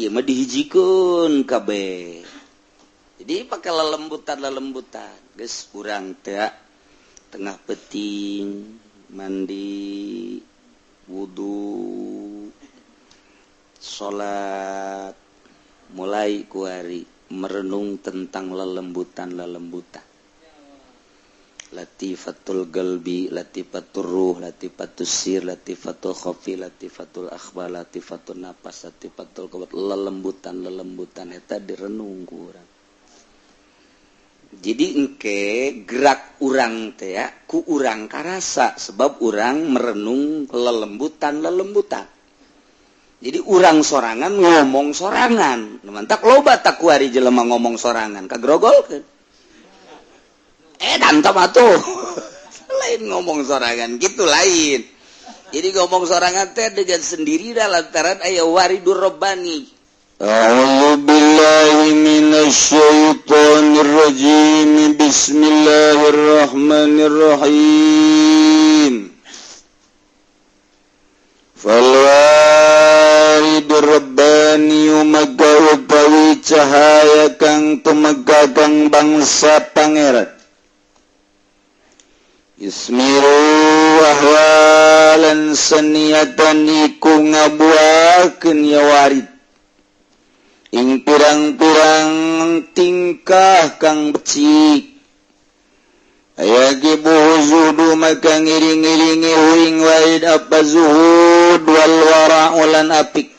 dihijikun KB jadi pakai lembutan guys kurang tengah peting mandi wudhu salat mulai kuari merenung tentang lelembutan latifatul galbi latifatul ruh latifatul sir latifatul khafi latifatul akhbar latifatul nafas latifatul kuat lelembutan eta direnung kurang jadi engke gerak urang teh ya ku urang karasa sebab urang merenung lelembutan jadi urang sorangan ngomong sorangan mantak loba tak kuari jelema ngomong sorangan kagrogolkeun dantam atuh lain ngomong sorangan gitu lain jadi ngomong sorangan teh dengan sendiri dah lantaran aya waridur rabbani a'udzu billahi minasyaitonir rajim bismillahirrahmanirrahim falwaridur rabbani umagawi cahaya kang tumegagang bangsa pangeran Ismiruhwalan seniatan iku ngabuakeun ya warid ing pirang-pirang tingkah kang becik aya ge buzudu maka ngiring-ngiringi huing warid apa zuhud wal wara'ulan apik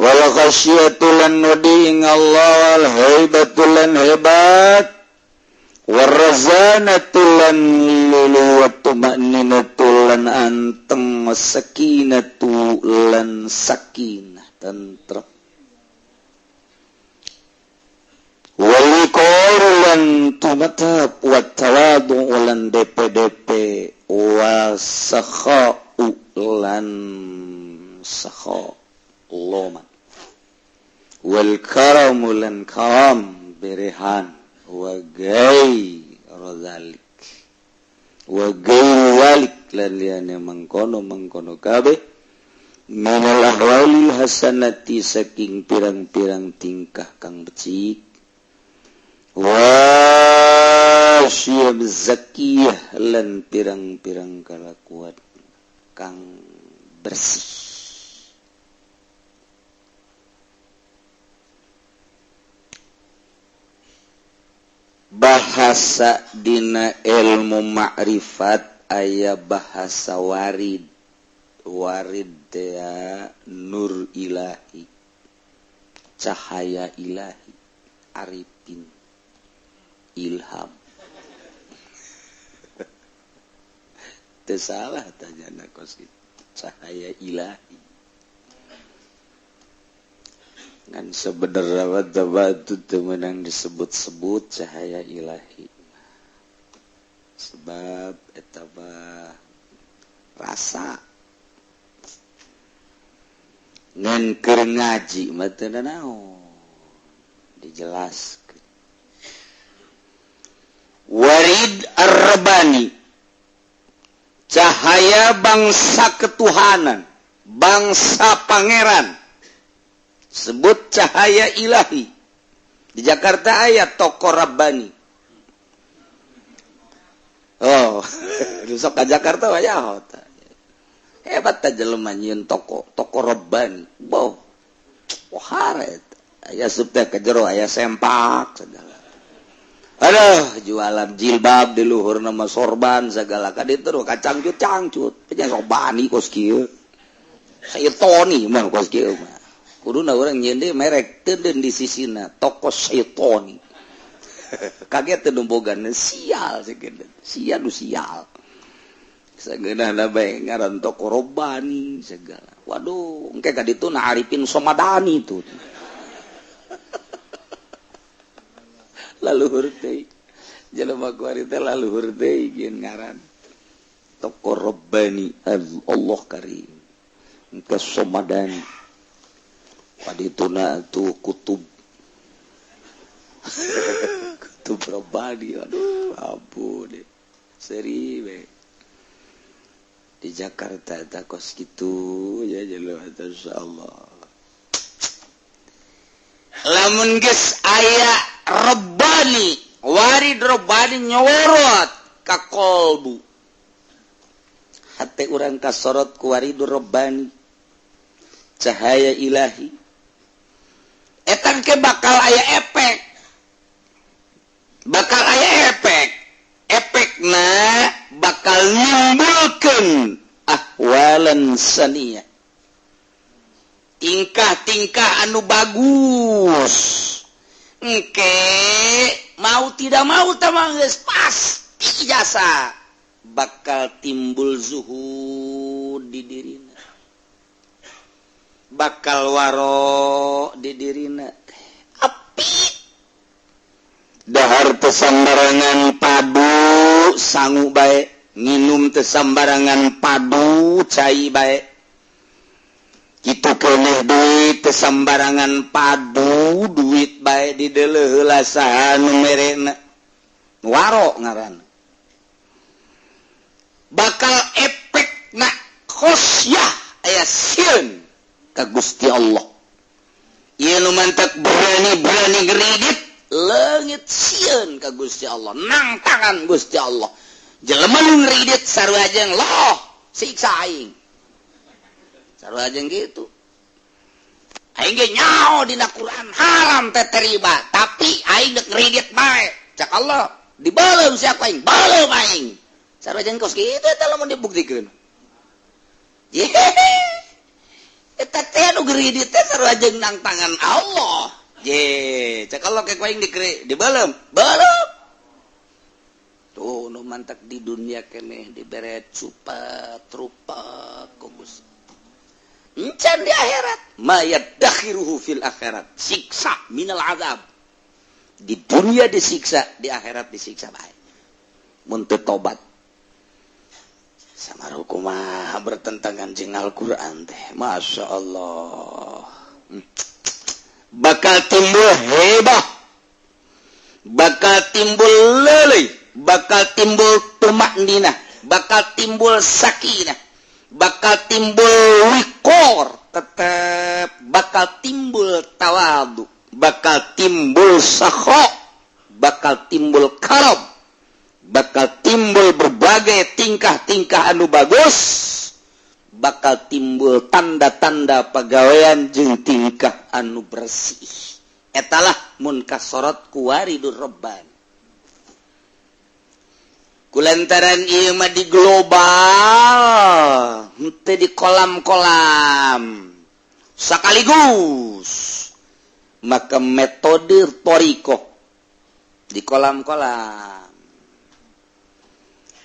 wal khasyatulan nuding Allah wal haibatulan hebat warazanatulan lulu wa tuma'ninatulan anteng sakinatulan sakinah tentrem walikorulan tumatap wa tawadu'ulan DP wasakha'ulan sakha' loman wal karamulan karam berehan wagai rozalik walik lan liane mangkono kabeh minal ahwalil hasanati saking pirang-pirang tingkah kang becik wa syib zakiyah lan pirang-pirang kalakuan kang bersih bahasa dina ilmu ma'rifat aya bahasa warid ya nur ilahi cahaya ilahi arifin ilham teu salah tanyana kos cahaya ilahi kan sebenarnya batu temenang disebut-sebut cahaya ilahi sebab etaba rasa ngan keur ngaji mah teu naon dijelaskeun warid ar-rabbani cahaya bangsa ketuhanan bangsa pangeran sebut cahaya ilahi di Jakarta aya toko Rabbani rusok ke Jakarta aya hebat ta jelema nyieun toko Rabbani haret aya subteh ke jero aya sempak segala jualan jilbab di luhur nama sorban segala ka ditu kacangcut nya Rabbani kos kieu saytoni mah kos kieu mah kuduna urang nyende merek teu di sisina toko syaitoni kaget teu bogan sial segede sia nu sial sageunahna bae ngaran toko Rabbani segala waduh engke ka ditu na Arifin Somadani tuh laluhur teh jelema kuari teh laluhur teh geun ngaran toko Rabbani Allah karim engke Somadani padituna tu kutub Rabbani aduh ampun seri we di Jakarta tak kos gitu ya jelema insyaallah lamun geus aya Rabbani warid Rabbani nyorot ka qalbu hate urang kasorot ku warid Rabbani cahaya ilahi etan ke bakal aya efek efekna bakal nimbulkeun ahwalan saniyah tingkah-tingkah anu bagus engke mau tidak mau tamang geus pasti jasa bakal timbul zuhud di dirina bakal waro di dirina api dahar teu sambarangan padu sangu bae nginum teu sambarangan padu cai bae kitu keneh duit teu sambarangan padu duit bae di deuleuh heula saha nu merena waro ngaranna bakal efekna khosyah aya sieun ka Gusti Allah ieu nu mantak berani geridit leungit sieun ka Gusti Allah nang tangan Gusti Allah jelema nu ngridit sarua jeung loh siksa aing sarua jeung kitu aing ge nyao dina Quran haram teh riba tapi aing dek ngridit bae cak Allah dibaleum sia aing baleum aing sarua jeung kos kitu eta lamun dibuktikeun eta teh nu ngridit teh sarua jeung nang tangan Allah cak Allah ke aing dibaleum baleum tuh nu mantak di dunia keneh dibere cupat rupa ku Gusti encan di akhirat mayat dakhiruhu fil akhirat siksa minal azab di dunia disiksa di akhirat disiksa bae mun teu tobat samar kumaha bertentangan jeung Al-Qur'an teh masya Allah bakal timbul hebah bakal timbul leuleuy bakal timbul tumakninah bakal timbul sakinah bakal timbul wikor tetap bakal timbul tawadu bakal timbul sakho bakal timbul karam bakal timbul berbagai tingkah-tingkah anu bagus bakal timbul tanda-tanda pagawean jeung tingkah anu bersih etalah mun kasorot ku waridur Rabbani kulantaran ieu mah di global henteu di kolam-kolam sakaligus maka metode toriko di kolam-kolam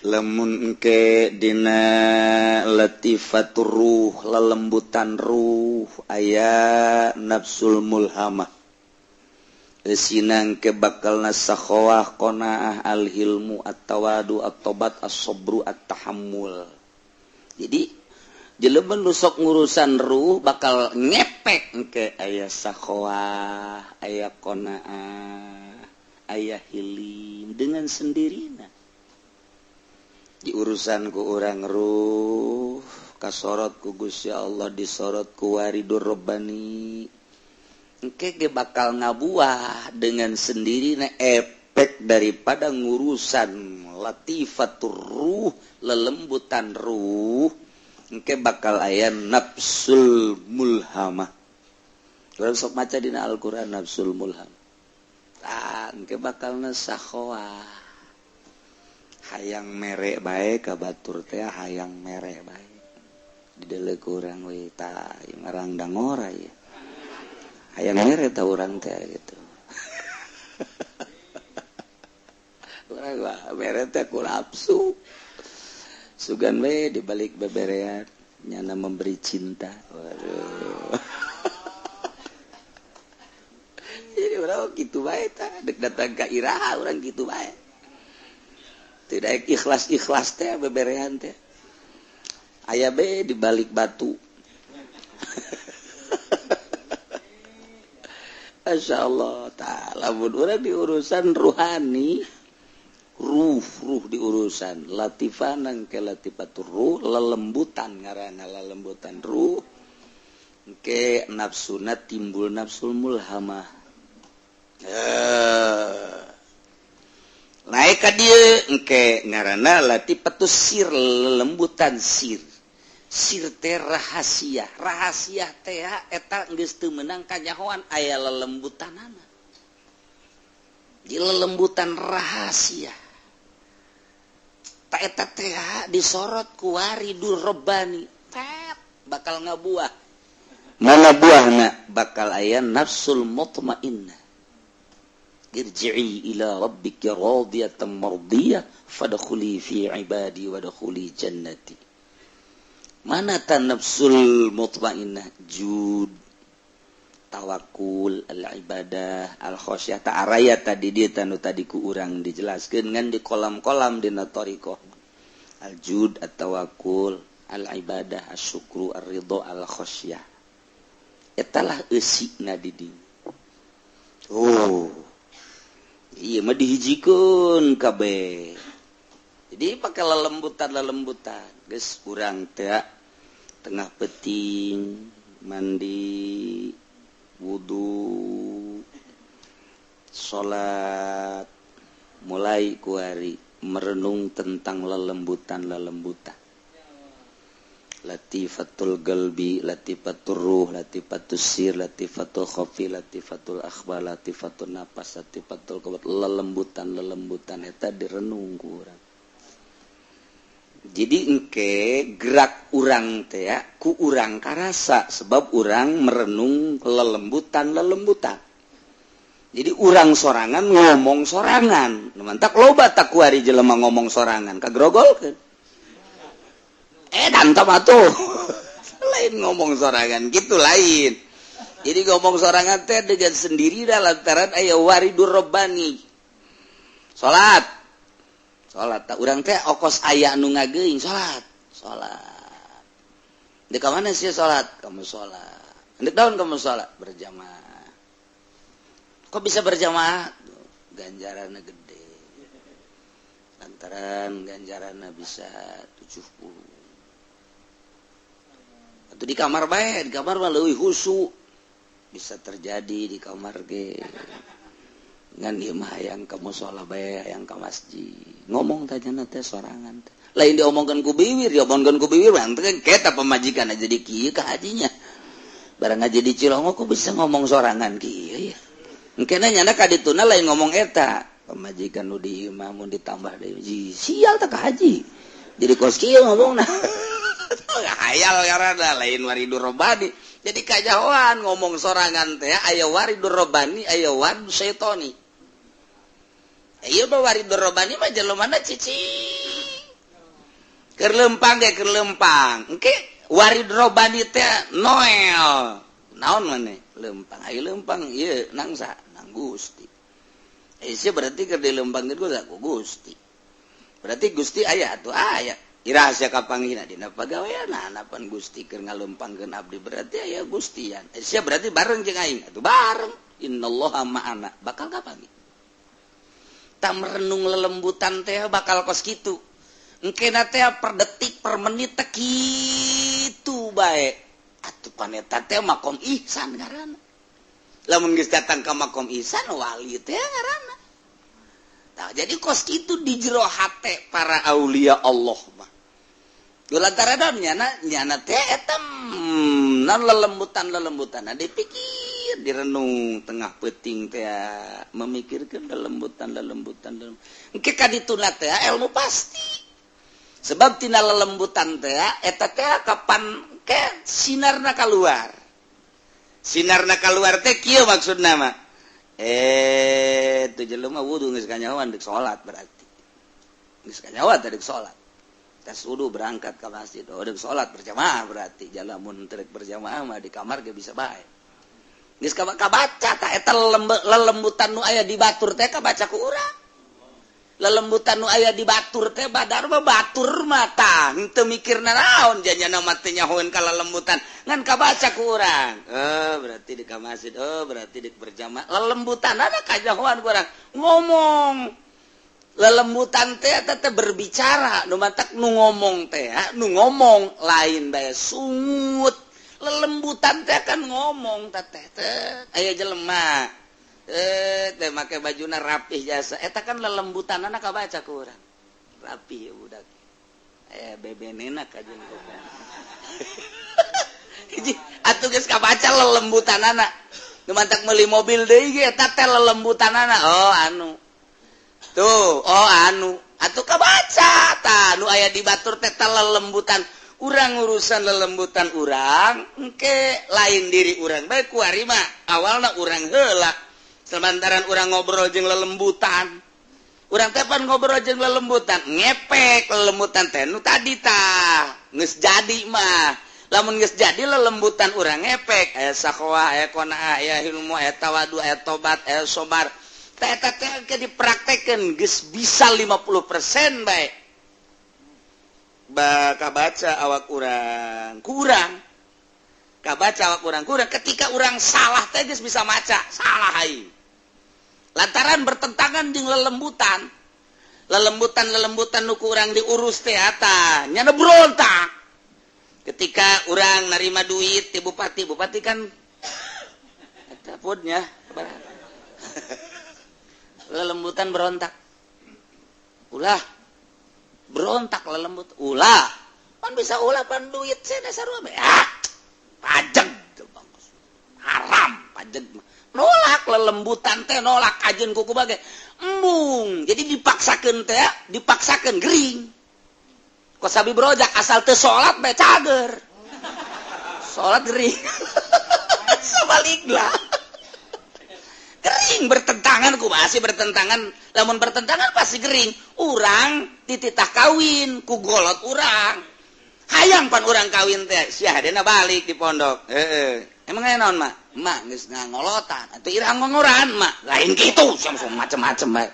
lamun engke dina latifatur ruh lelembutan ruh aya nafsul mulhamah sinang ke bakalna sakhawah qanaah al-hilmu at-tawadu at-tobat as-sabru at-tahammul jadi jelema nu sok ngurusan ruh bakal ngepek engke aya sakhawah aya qanaah aya hilim dengan sendirina di urusan ku urang ruh kasorot ku Gusti Allah disorot ku waridur Rabbani engke ge bakal ngabuah dengan sendirinya efek daripada ngurusan latifatur ruh lelembutan ruh engke bakal aya nafsul mulhamah urang sok maca dina Al-Qur'an nafsul mulhamah engke bakalna sakhawah hayang mere bae ka batur teh hayang mere bae di deuleu urang we tah ngarang dangora ya hayang mere tah urang teh gitu urang mah mere teh ku nafsu sugan we dibalik beberean nyana memberi cinta waduh jadi urang kitu bae tah dek datang ka iraha urang kitu bae tidak ikhlas teh beberean teh aya be di balik batu masyaallah taala mun urang di urusan ruhani ruh di urusan latifanan ke latifatur ruh lelembutan ngaranna lelembutan ruh ke nafsuna timbul nafsul mulhamah naik ka dia engke ngaranna lati petus sir lembutan sir teh rahasia teh eta geus teu meunang kanyahoan aya lelembutanana di lelembutan rahasia ta eta teh disorot ku waridul rabbani bakal ngabuah mana buahna bakal aya nafsul mutmainnah irji'i ila rabbika radiyatan mardiyah fadkhuli fi ibadi wadkhuli jannati. Mana tan nafsul mutmainnah? Jud, tawakul, al-ibadah, al-khosyah. Ta araya tadi dia tanu tadi ku urang dijelaskeun ngan di kolam-kolam dina thariqah. Al-jud, at-tawakul, al-ibadah, asyukru, ar-ridha, al-khosyah. Etalah eusina di dieu. Iya mah dihijikeun kabeh. Jadi pakai lelembutan geus urang teh tengah peting mandi wudu salat mulai ku hari merenung tentang lelembutan latifatul galbi, latifatul ruh, latifatul sir, latifatul khafi, latifatul akhbar, latifatul nafas, latifatul kuwat, lelembutan eta direnung ku urang. Jadi engke gerak urang teh ku urang karasa sebab urang merenung lelembutan. Jadi urang sorangan ngomong sorangan. Mantak loba tak ku ari jelema ngomong sorangan kagrogolkeun. Dan atuh lain ngomong sorangan gitu lain. Jadi ngomong sorangan teh dengan sendiri dah lantaran aya waridur rabbani. Salat tak urang teh okos aya anu ngageuing salat. Di ka mana sih salat? Kamu salat. Hendak daun kamu salat berjamaah. Kok bisa berjamaah? Ganjaranna gede. Lantaran ganjaranna bisa 70. Atau di kamar bae, di kamar mah leuwih husu. Bisa terjadi di kamar ge. Ngan ieu mah hayang ka mushola bae, hayang ka masjid. Ngomong tanyana teh sorangan teh. Lain diomongkeun ku bibir, diomongkeun ku bibir mah teh keta pamajikan aja di kieu ka hajinya. Barang aja di Cilongo kok bisa ngomong sorangan kieu ya. Engkena nyana ka dituna lain ngomong eta. Pamajikan nu di imam mun ditambah deui. Sial teh ka haji. Jadi kos kieu ngomongna. Hayal karana lain waridur rabbani. Jadi kajahoan ngomong sorangan teh aya waridur rabbani, aya wad syaitani. Ieu mah waridur rabbani mah jelemana cici. Keur lempang ge keur lempang. Engke waridur rabbani teh Noel. Naon maneh? Lempang. Aya lempang ieu nangsa, nang Gusti. Sia berarti keur dilempangkeun ku Gusti. Berarti Gusti aya atuh aya. Irahasia kapanggihna dina pagaweana hanapan Gusti keur ngalempangkeun abdi berarti aya Gustian. Sia berarti bareng jeung aing atuh bareng. Innallaha ma'ana bakal kapanggih. Ta merenung lelembutan teh bakal kos kitu. Engkena teh per detik per menit teh kitu bae. Atuh paneta teh makom ihsan ngaranna. Lamun geus datang ka makom ihsan wali teh ngaranna. Nah, jadi kos kitu di jero hate para aulia Allah mah. Lantaran nyana teh eta nan lelembutan dipikir direnung tengah peuting teh memikirkeun lelembutan. Engke ka dituna teh ilmu pasti. Sebab tina lelembutan teh eta teh kapan ke sinarna keluar. Sinarna keluar teh kieu maksudna mah. Tu jelema wudu geus kanyahoan deuk salat berarti. Geus kanyahoan teh deuk salat. Tas wudu berangkat ke masjid, deuk salat berjamaah berarti. Jala mun teu berjamaah mah di kamar ge bisa bae. Geus kabaca tah eta lelembutan nu aya di batur teh kabaca ku urang. Lelembutan nu aya di batur teh badar mah batur mah tah henteu mikirna naon janjana mah teh nyahoeun ka lelembutan ngan kabaca ku urang. Berarti di ka masjid, berarti di berjamaah. Lelembutan ada kajahoan ku urang ngomong. Lelembutan teh eta teh berbicara, nu matak nu ngomong teh, nu ngomong lain bae sungut. Lelembutan teh kan ngomong teh aya jelema teh make bajuna rapih jasa eta kan lelembutan anak kabaca ku urang rapih ya budak bebenena kajen kok hiji atuh geus kabaca lelembutan anak nu mantak meuli mobil deui ge eta teh lelembutan anak anu atuh kabaca tah nu aya di batur teh lelembutan urang urusan lelembutan urang engke lain diri urang bae kuari mah awalna urang heula selantaran urang ngobrol jeung lelembutan urang teh pan ngobrol jeung lelembutan ngepek lelembutan teh nu tadi tah geus jadi mah lamun geus jadi lelembutan urang ngepek aya sakwa aya qanaah aya ilmu aya tawadu aya tobat aya sobar teh eta teh ke dipraktekeun geus bisa 50% bae kabaca awak urang kurang kabaca awak urang kurang ketika urang salah teh geus bisa maca salah aing lantaran bertentangan jeung lelembutan nu urang diurus teh eta nya berontak ketika urang narima duit ti bupati kan eta podnya lelembutan berontak ulah berontak lelembut ulah pan bisa ulah pan duit saya sarua be pajeg haram pajeg nolak lelembutan teh nolak ajeun kuku bage embung jadi dipaksakeun teh dipaksakeun gering kok sabi brojak asal teu salat bae cager salat gering sabaliklah gering bertentangan ku masih bertentangan lamun bertentangan pasti gering urang tititah kawin ku golot urang hayang pan urang kawin teh sia hadena balik di pondok emang aya naon mah mak geus ngangolotan atuh irang ngoran mak lain kitu macem-macem bae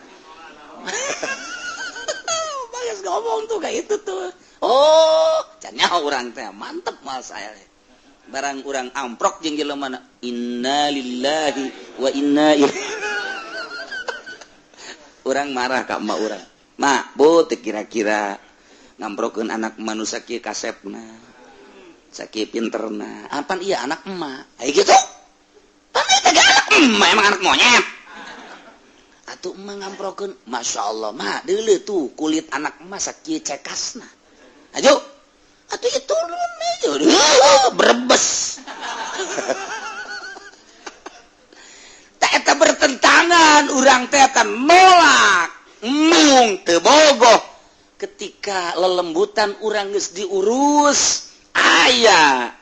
bagus ngomong tuh kayak itu tuh oh can nyaho urang teh mantep mal saya barang urang amprok jeung jelema innalillahi wa inna ilaihi urang marah ka emak urang mak bu teu kira-kira ngamprokeun anak manusia kieu kasepna sakieu pinterna apan iya anak emak aya kitu pan eta ge anak emak emang anak monyet atuh emak ngamprokeun masyaallah mak deuleu tuh kulit anak emak sakieu cekasna ajo atuh itu berebes tak eta bertentangan urang teh eta nolak mung teu bogoh ketika lelembutan urang geus diurus aya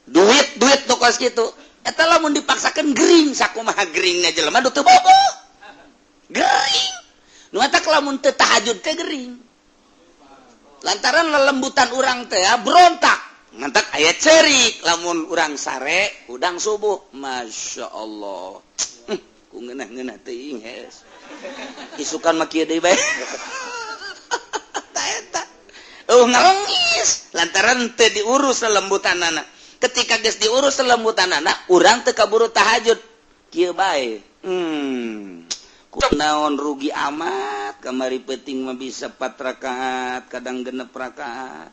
duit nu kos kitu eta lamun dipaksakeun gering sakumaha geringna jelema teu bogoh gering nu eta lamun teu tahajud teh gering lantaran lelembutan urang teh berontak ngantak aya cerik lamun urang sare udang subuh masyaallah ku ngeunah-ngeunah teuing heus isukan mah kieu deui bae ta eta ngalengis lantaran teu diurus lelembutanana ketika geus diurus lelembutanana urang teu kaburu tahajud kieu bae naon rugi amat kamari penting mah bisa 4 rakaat kadang 6 rakaat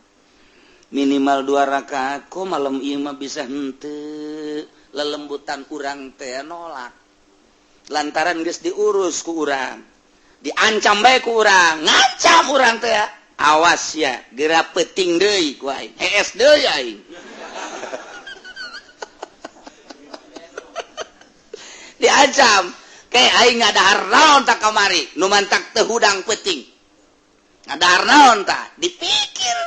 minimal 2 rakaat kok malam ieu mah bisa henteu lelembutan urang teh nolak lantaran geus diurus ku urang diancam bae ku urang ngancam urang teh awas ya geura penting deui ku aing hees deui aing diancam kayak aing ngadahar naon tak kamari nu mantak teu hudang peuting ngadahar naon tah dipikir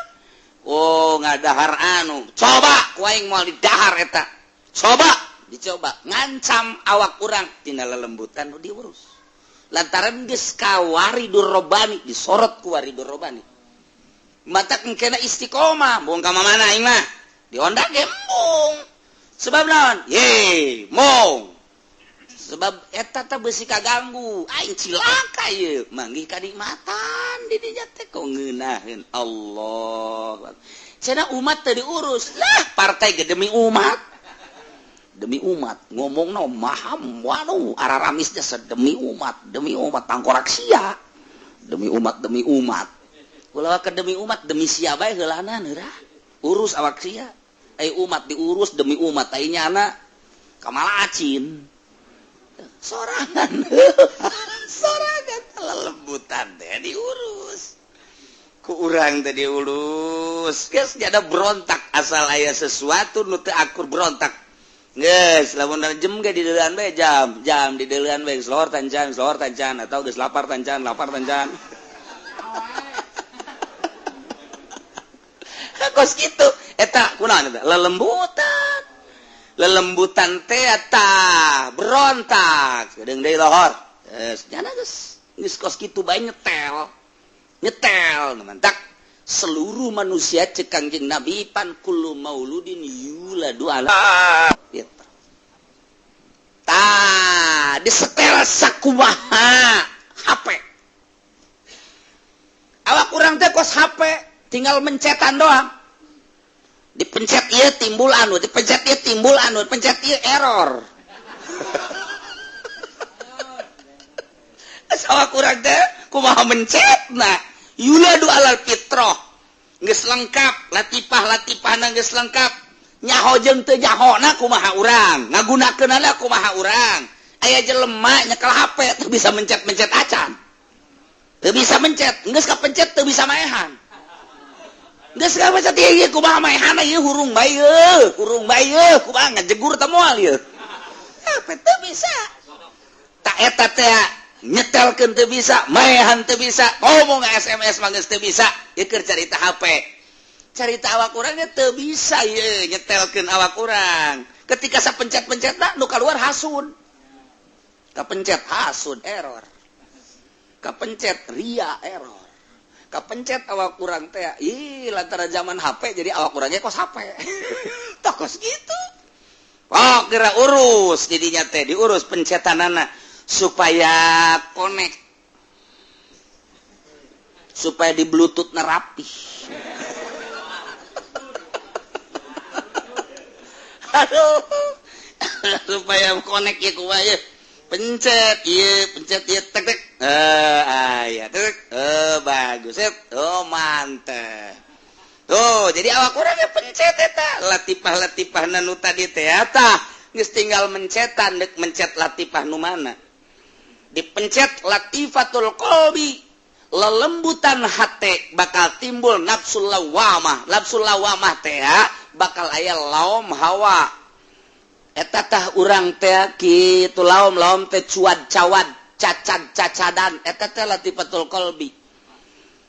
oh ngadahar anu coba ku aing moal didahar eta coba dicoba ngancam awak urang tina lelembutan nu diurus lantaran geus ka waridur robani disorot ku waridur robani mantak engkena istiqomah mung ka mana aing mah diondak ge mung sebab naon ye mung sebab eta teh beusi kaganggu aing cilaka ieu manggih kanikmatan di dinya teh kok ngeunaheun Allah cenah umat teh diurus lah partai ge demi umat ngomongna maham waduh araramisnya demi umat tangkorak sia demi umat ulah ke demi umat demi sia bae heulana neurah urus awak sia umat diurus demi umat ai nyana kamala acin sorangan sorangan lelembutan teh diurus ku urang teh diurus geus jada berontak asal aya sesuatu nu teu akur berontak geus lamun jam ge di deulean we jam di deulean we slor tancan atau geus lapar tancan kos kitu eta kunaon eta lelembutan teh eta berontak gedeung deui lohor cenah geus kos kitu bae nyetel mantak seluruh manusia cek Kangjeng Nabi pan kullu mauludin yuladu ala fitr tah disetel sakumaha HP awak urang teh kos HP tinggal mencetan doang dipencet ieu timbul anu dipencet ieu timbul anu pencet ieu error awak urang teh kumaha mencetna yuladu alal fitrah geus lengkap latifahna geus lengkap nyaho jeung teu nyahona kumaha urang ngagunakeunana kumaha urang aya jelema nyekel HP teu bisa mencet acan teu bisa mencet geus kapencet teu bisa maehan geus kapencet ieu kumaha maehanna ieu hurung bae kumaha ngajegur teh moal ieu HP teu bisa tak eta teh nyetelkeun teu bisa maehan teu bisa ngomong SMS mah geus teu bisa ieu keur carita HP carita awak urang teu bisa ieu nyetelkeun awak urang ketika sapencet-pencetna nu kaluar hasun kapencet hasun error kapencet ria error kapencet awak urang teh ih lantaran zaman HP jadi awak urangnya kos HP tokos gitu kira urus jadinya teh diurus pencetanana supaya connect supaya di bluetooth nerapi aduh supaya connect ya kumaha pencet ieu tek aya tek bagus mantep tuh jadi awak urang ge pencet eta latifah-latifahna nu tadi teh eta geus tinggal mencetan deuk mencet latifah nu mana dipencet latifatul qalbi lelembutan hate bakal timbul nafsul lawamah teh bakal aya laom hawa eta tah urang teh kitu laom teh cuad cawad cacadan eta teh latifatul qalbi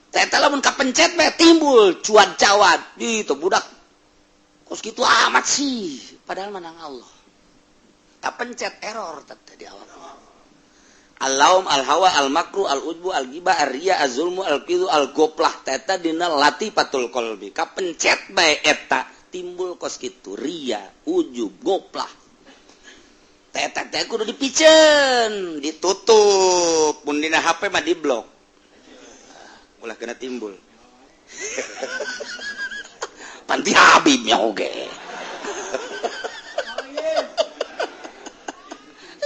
teh eta lamun kapencet mah timbul cuad cawad gitu budak kos kitu amat sih padahal manang Allah kapencet error teh di awal al-laum al-hawa al-makru al-ujbu al-ghibah ar-riya az-zulmu al-qidhu al-goplah teta dina latifatul qalbi kapencet bae eta timbul kos kitu ria ujub goplah teta teh kudu dipiceun ditutup mun dina HP mah diblok ulah kena timbul panti habibnya oge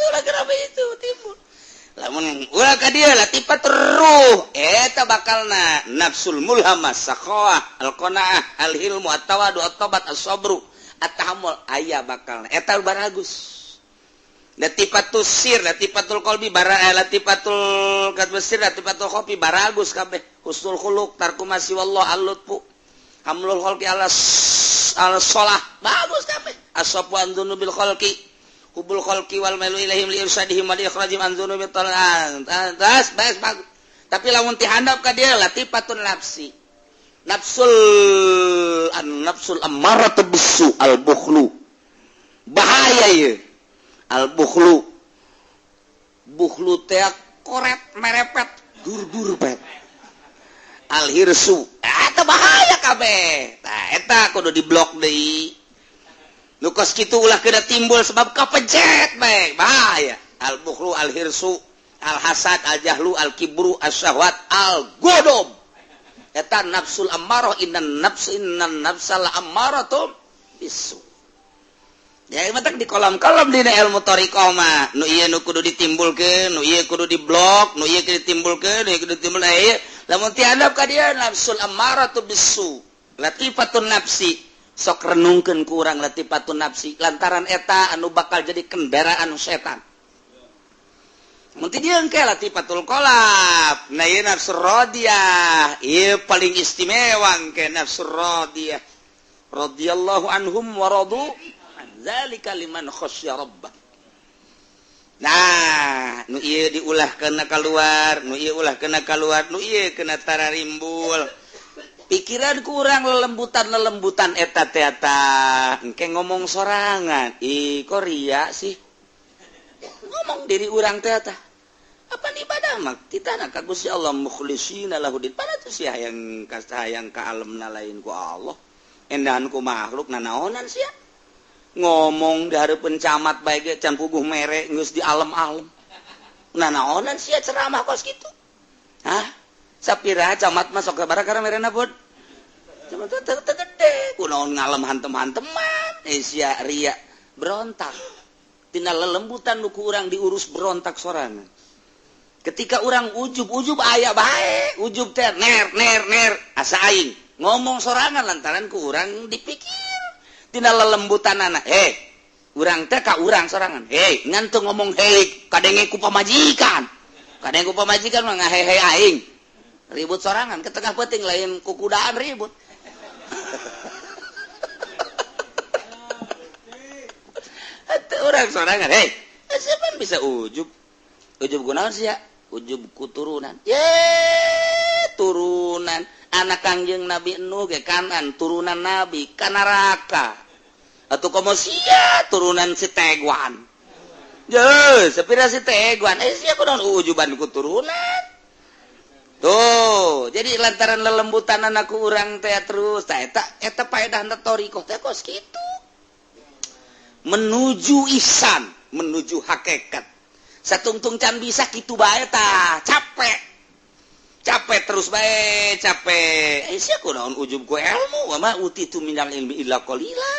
ulah kenapa itu timbul lamun ulah ka dieu latifat ruh eta bakalna nafsul mulhamah sakhawah al-qanaah al-hilmu at-tawadu at-tabat as-sabru at-tahammul aya bakalna eta baragus latifatus sir latifatul qalbi latifatul kadbasir latifatul khofi baragus kabeh husnul khuluq tarku masi wallah al-lutfu hamlul khalqi ala shalah bagus kabeh as-safu an dzunubil khalqi hubul khalqi wal mailu ilaihim li irsadihim wa li ikhrajim an dzunubi talan tas bagus tapi lamun ti handap ka dia latifatun nafsi nafsul ammaratu bisu al bukhlu bahaya ye al bukhlu teh koret merepet dur pet al hirsu eta bahaya kabeh tah eta kudu diblok deui Lukos kitu ulah kena timbul sebab kapencet baik bahaya al bukhlu al hirsu al hasad al jahlu al kibru asyahwat al godob eta nafsul ammarah innan nafsal ammaratum bisu ya matak di kolam-kolam dina ilmu thariqah mah nu ieu nu kudu ditimbulkeun nu ieu kudu diblok nu ieu kudu ditimbulkeun nu ieu kudu ditimbul lamun ti handap ka dia nafsul ammaratu bisu latifatun nafsi sok renungkeun ku urang latifatun nafsi lantaran eta anu bakal jadi kendaraan setan latifatul qalab na ieu nafsu radiyah ieu paling istimewa ke nafsu radiyah radhiyallahu anhum wa radu an zalika liman khasyya rabbah. Nah nu ieu diulah kana keluar nu ieu ulah kana keluar nu ieu kena tararimbul pikiran kurang lelembutan eta teh engke ngomong sorangan kok ria sih ngomong diri urang teh apa ibadah mah titana ka Gusti Allah mukhlishina lahudin pada tuh sia hayang ka alemna lain ku Allah endahan ku makhluk nanaonan sia ngomong di hareupeun camat bae ge can puguh mere geus di alem-alem nanaonan sia ceramah kos kitu hah sapira camat mah sok sabaraha karena merena bod camat teu gede kunaon ngalem hantem-hanteman sia ria berontak tina lelembutan nu ku urang diurus berontak sorangan ketika urang ujub aya bae ujub teh ner asa aing ngomong sorangan lantaran ku urang dipikir tina lelembutanana urang teh ka urang sorangan ngan teu ngomong kadenge ku pamajikan mah ngahehe aing ribut sorangan ke tengah peuting lain ku kudaan ribut atuh urang sorangan siapa bisa ujub kunaon sia ujub ku turunan turunan anak Kangjeng Nabi Nuh ge kanan turunan Nabi ka neraka atuh komo sia turunan si Tegwan sepira si Tegwan sia kunaon ujuban ku turunan tuh jadi lantaran lelembutan anak urang teh terus eta paedah torikoh teh kos kitu menuju ihsan menuju hakikat satungtung can bisa kitu bae tah capek terus bae capek sia kunaon ujub ku ilmu wa ma utitu minal ilmi illa qalila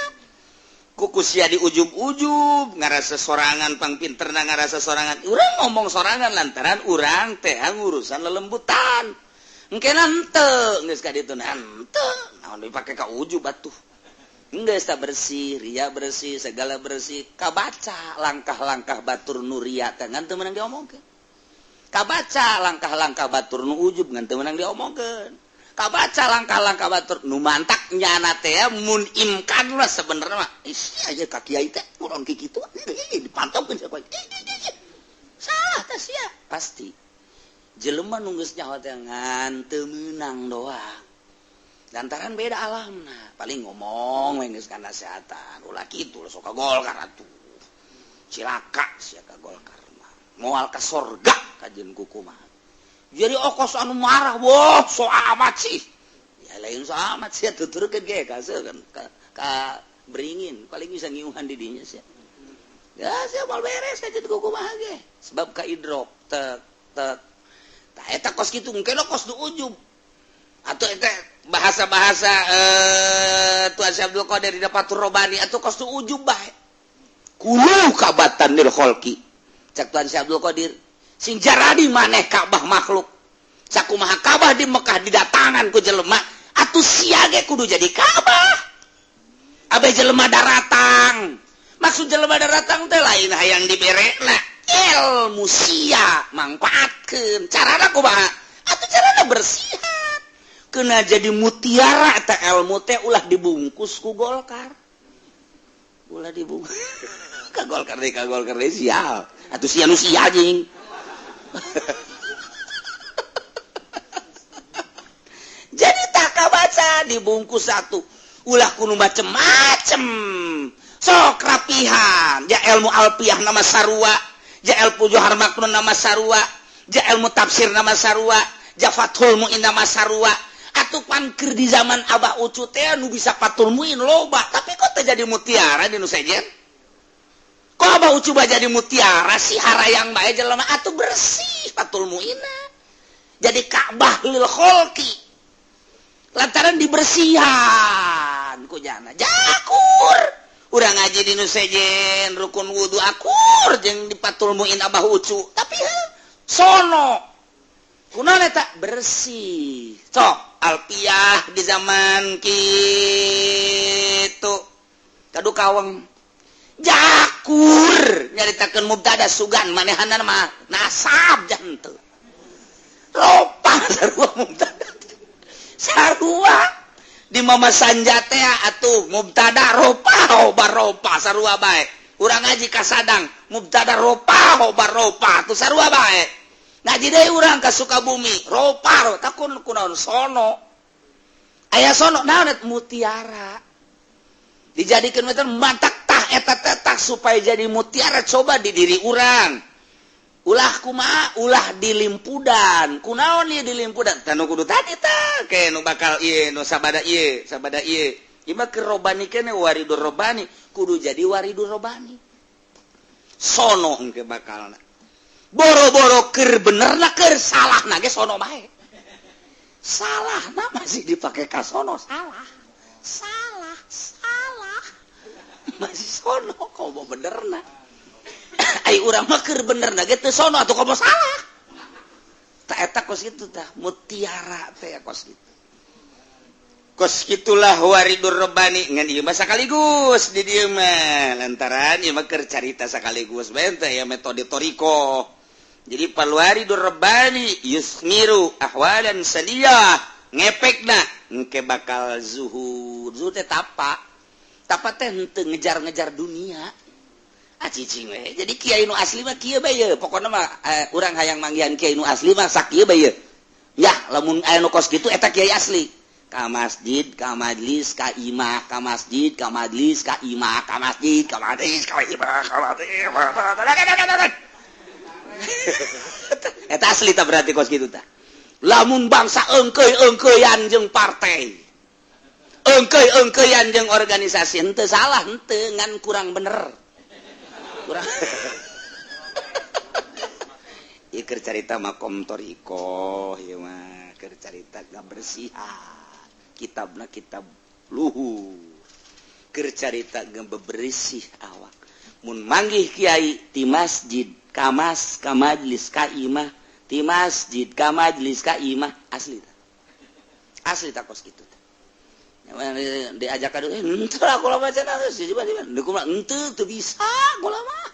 kuku sia diujub-ujub ngarasa sorangan pang pinterna ngarasa sorangan urang ngomong sorangan lantaran urang teh ngurusan lelembutan engke henteu geus ka ditu henteu naon dipake ka ujub atuh geus tah bersih ria bersih segala bersih kabaca langkah-langkah batur nu ria teh ngan teu meunang diomongkeun kabaca langkah-langkah batur nu ujub ngan teu meunang diomongkeun kabaca langkah-langkah batur nu mantak nyana teh mun imkan lah sebenarnya mah sia aja ka kiai teh kunaon kitu dipantaukeun sia salah teh sia pasti jelema nu geus nyaho teh ngan teu meunang doang lantaran beda alamna paling ngomong we geus kana nasehatan ulah kitu sok ka Golkar atuh cilaka sia ka Golkar mah moal ka sorga kajeun kuku mah jadi okos anu marah wah so amat sih ya lain so amat sih tuturkeun ge ka ka beringin paling bisa ngiuhan di dinya sih ya sia moal beres kajeun kuku mah ge sebab ka idrok teh tah eta kos kitu engke kos du ujub atau eta bahasa-bahasa Tuan Syekh Abdul Qadir di Fathur Rabbani atau kos tu ujub bae kulu kabatan lil khalqi cak Tuan Syekh Abdul Qadir sing jaradi maneh Ka'bah makhluk sakumaha Ka'bah di Mekah didatangan ku jelema atuh sia ge kudu jadi Ka'bah abe jelema daratang maksud jelema daratang teh lain hayang diberena ilmu sia mangpaatkeun carana kumaha atuh carana bersihan kena jadi mutiara eta ilmu teh ulah dibungkus ku Golkar ulah dibungkus ka Golkar deui sial atuh sia nu sia anjing jadi tak kabaca dibungkus satu ulah kudu macem-macem sok rapihan ja ilmu alfiyah nama sarua ja ilmu johar maknun nama sarua ja ilmu tafsir nama sarua ja fathul muin nama sarua atuh pan keur di zaman Abah Ucu teh nu bisa fathul muin loba tapi kok teh jadi mutiara di nu sejen kok Abah Ucu jadi mutiara si harayang bae jelema atuh bersih fathul muina jadi Ka'bah lil khalqi lantaran dibersihan ku jana jakur urang ngaji di nu sejen rukun wudu akur jeung di fathul muin Abah Ucu tapi sono kunaon eta bersih sok alfiyah di zaman kitu kadu kaweng jakur khabar nyaritakeun mubtada sugan manehanna mah nasab jantu ropa sarua mubtada sarua di mama sanjate atuh mubtada ropa baropa sarua bae urang ngaji kasadang mubtada ropa baropa atuh sarua bae ngaji deui urang ka Sukabumi ropa takun kunaon sono aya sono naon mutiara dijadikeun meuter mantak tah eta teh supaya jadi mutiara coba di diri urang ulah kumaha ulah dilimpudan kunaon ieu dilimpudan tanu kudu tadi tah ke nu bakal ieu nu sabada ieu imah keur robani keneh waridur robani kudu jadi waridur robani sono engke bakalna boro-boro keur benerna keur salahna ge sono bae salahna masih dipake ka sono salah masih sono kau mau benerna ai urang mah keur benerna ge teu sono atuh komo salah tak eta kos kitu tah mutiara teh kos kitu kos kitulah waridur robani ngan ieu mah sakaligus di dieu mah lantaran ieu mah keur carita sakaligus bae teh ya metode toriko jadi palwaridur robani yusmiru ahwalan sadiyah ngepekna engke bakal zuhud teh tapa teh henteu ngejar-ngejar dunia cicing we jadi kiai nu asli mah kieu bae ye pokona mah urang hayang manggihan kiai nu asli mah sak kieu bae ye yah lamun aya nu kos kitu eta kiai asli ka masjid ka majlis ka imah ka masjid ka majlis ka imah ka masjid ka majlis ka imah ka majlis eta asli tah berarti kos kitu tah lamun bangsa eungkeuy-eungkeuyan jeung partai eungkeuy-eungkeuyan jeung organisasi henteu salah henteu ngan kurang bener kurang ieu keur carita makom toriko ieu mah keur carita ngabersihan kitabna kitab luhur keur carita bebersih awak mun manggih kiai ti masjid ka majlis ka imah ti masjid ka majlis ka imah asli tak kos kitu diajak ka henteu aku lama cenah henteu bisa kula mah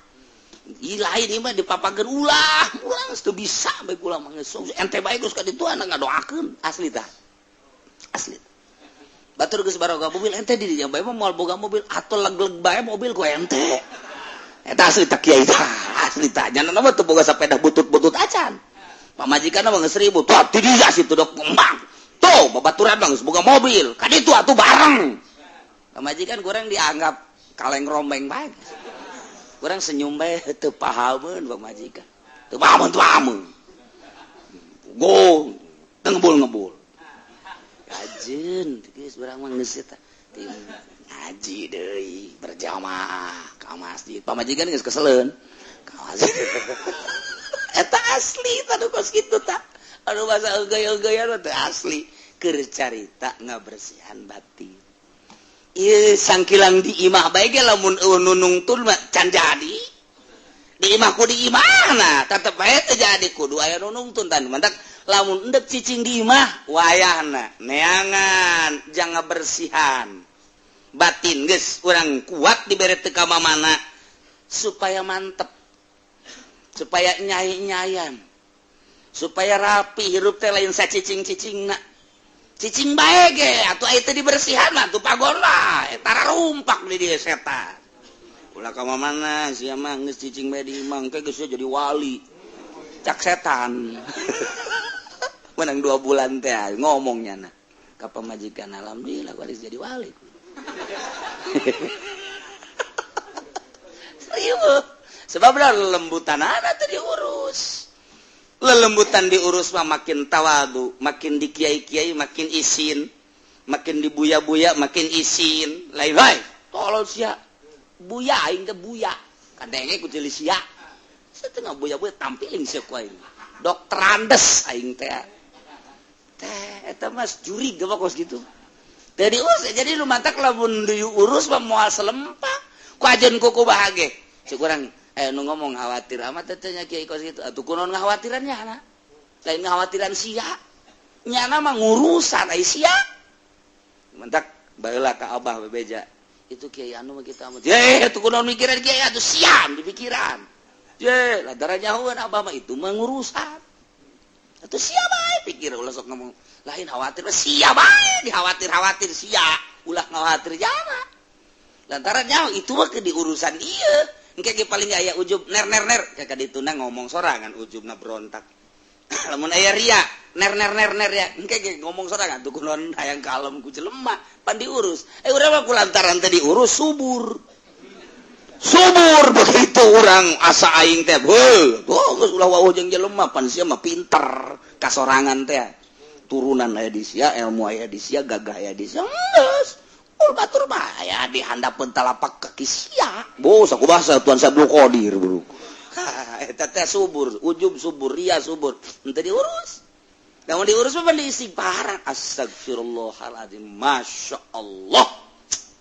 ieu lain ieu mah dipapageun ulah teu bisa bae kula mah geus ente bae geus ka ditu anda ngadoakeun asli batur geus baroga mobil ente di dieu bae mah moal boga mobil atuh leg-leg bae mobil ku ente eta asli tak kiai tah asli tah jangan mah teu boga sapeda butut-butut acan pamajikanna mah geus ribut tuh di dieu situ dok kembang tuh babaturan bang boga mobil kan itu atuh bareng pamajikan kurang dianggap kaleng rombeng bae kurang senyum bae teu pahameun pamajikan teu pahameun go teu ngebul kajen geus urang mah geus eta ngaji deui berjamaah ka masjid pamajikan geus keseleun ka masjid eta asli tah kos kitu tah anu bahasa gaya-gaya teh asli keur carita ngabersihan batin ieu sangkilang di imah bae ge lamun nunungtun mah can jadi di imah ku di imahna tetep bae teh jadi kudu aya nunungtun tan mantak lamun endek cicing di imah wayahna neangan jang ngabersihan batin geus urang kuat dibere teu ka mamana supaya mantep supaya nyai-nyayan supaya rapi hirup teh lain sacicing-cicingna cicing bae ge atuh aya teh dibersihan mah tuh pagona eta rumpak di dieu setan ulah ka mamana sia mah geus cicing bae di imah engke geus jadi wali cak setan menang 2 bulan teh ngomongnya na ka pamajikan alhamdulillah geus jadi wali serius sebab lembutan ana teh diurus lelembutan diurus mah makin tawadu makin dikiai-kiai makin isin makin dibuya-buya makin isin lain wae tolol sia buya aing teh buya kadenge ku ceuli sia setengah buya-buya tampiling sia ku aing dokter andes aing teh eta mas juri ge kos gitu teh diurus jadi lu mantak lamun diurus mah moal selempak ku ajeun kuku bahage cik urang nu ngomong khawatir amat tetenya kiai kos gitu atuh kunaon ngakhawatirannya anak lain ngakhawatiran sia nyana mah ngurusan ai sia mentak baheula ka abah bebeja itu kiai anu kita mah itu kunaon mikiran kiai atuh siam di pikiran lantaran nyahoan abah mah itu mah ngurusan atuh sia bae pikir ulah sok ngomong lain khawatir mah sia bae dikhawatir sia ulah khawatir jana lantaran nyaho itu mah ke di urusan ieu engke ge paling aya ujub ner ka dituna ngomong sorangan ujubna berontak lamun aya ria ner ya engke ge ngomong sorangan tuh kunaon hayang kalem ku jelema pan diurus urang mah kulantaran teh diurus subur begitu orang asa aing teh geus ulah wawuh jeung jelema pan sia mah pinter kasorangan teh turunan aya di sia ilmu aya di sia gagah aya di sia geus batur mah aya di handapeun talapak kaki sia bos aku bahasa Tuan Sabdul Qadir bro eta teh subur ujub subur ria subur henteu diurus lamun diurus mah istighfaran astagfirullahaladzim masyaallah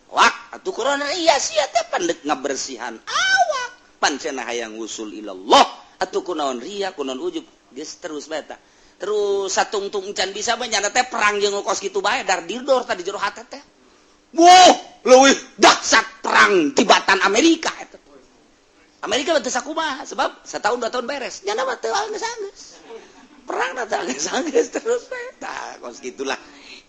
wak atuh kurang iya sia teh pandek ngabersihan awak pancena hayang usul ilallah atuh kunaon ria kunaon ujub geus terus bae terus satungtung can bisa mah nyana teh perang jeung kos kitu bae dar didor tadi jero hate teh wuh leuwih dahsyat perang Tibatan Amerika eta Amerika teh sakumaha sebab satahun 2 tahun beres nyana mah teu geus perang teh geus terus bae tah kos kitulah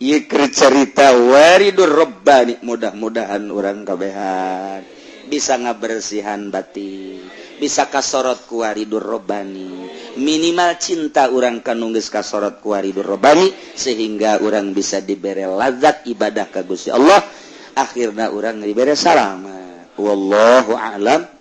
ieu cerita Waridur Rabbani mudah-mudahan urang kabehan bisa ngabersihan batin bisa kasorot ku Waridur Rabbani minimal cinta urang kanu geus kasorot ku Waridur Rabbani sehingga urang bisa dibere lazat ibadah ka Gusti Allah akhirna urang dibere salamat wallahu a'lam